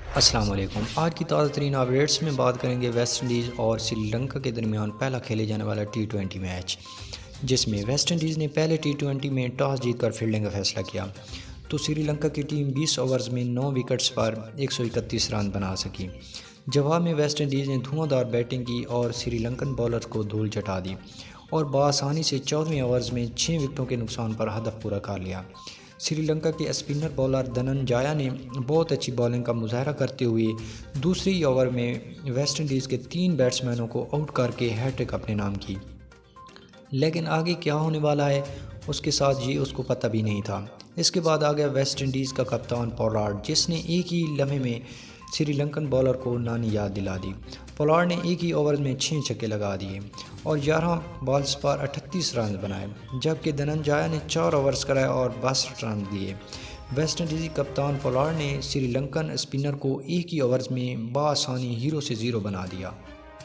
السلام علیکم۔ آج کی تازہ ترین اپڈیٹس میں بات کریں گے ویسٹ انڈیز اور سری لنکا کے درمیان پہلا کھیلے جانے والا ٹی 20 میچ، جس میں ویسٹ انڈیز نے پہلے ٹی 20 میں ٹاس جیت کر فیلڈنگ کا فیصلہ کیا تو سری لنکا کی ٹیم 20 اوورز میں 9 وکٹس پر 131 رن بنا سکی۔ جواب میں ویسٹ انڈیز نے دھواں دار بیٹنگ کی اور سری لنکن بالرز کو دھول چٹا دی اور بآسانی سے 14ویں اوورز میں 6 وکٹوں کے نقصان پر ہدف پورا کر لیا۔ سری لنکا کے اسپنر بالر دھننجایا نے بہت اچھی بالنگ کا مظاہرہ کرتے ہوئے دوسری اوور میں ویسٹ انڈیز کے 3 بیٹسمینوں کو آؤٹ کر کے ہیٹ ٹرک اپنے نام کی، لیکن آگے کیا ہونے والا ہے اس کے ساتھ یہ اس کو پتہ بھی نہیں تھا۔ اس کے بعد آ گیا ویسٹ انڈیز کا کپتان پولارڈ، جس نے ایک ہی لمحے میں سری لنکن بالر کو نانی یاد دلا دی۔ پولارڈ نے ایک ہی اوور میں 6 چھکے لگا دیے اور 11 بالز پر 38 رنز بنائے، جبکہ دھننجایا نے 4 اوورز کرائے اور 62 رن دیے۔ ویسٹ انڈیزی کپتان پولارڈ نے سری لنکن اسپنر کو ایک ہی اوورز میں بآسانی 0 سے 0 بنا دیا۔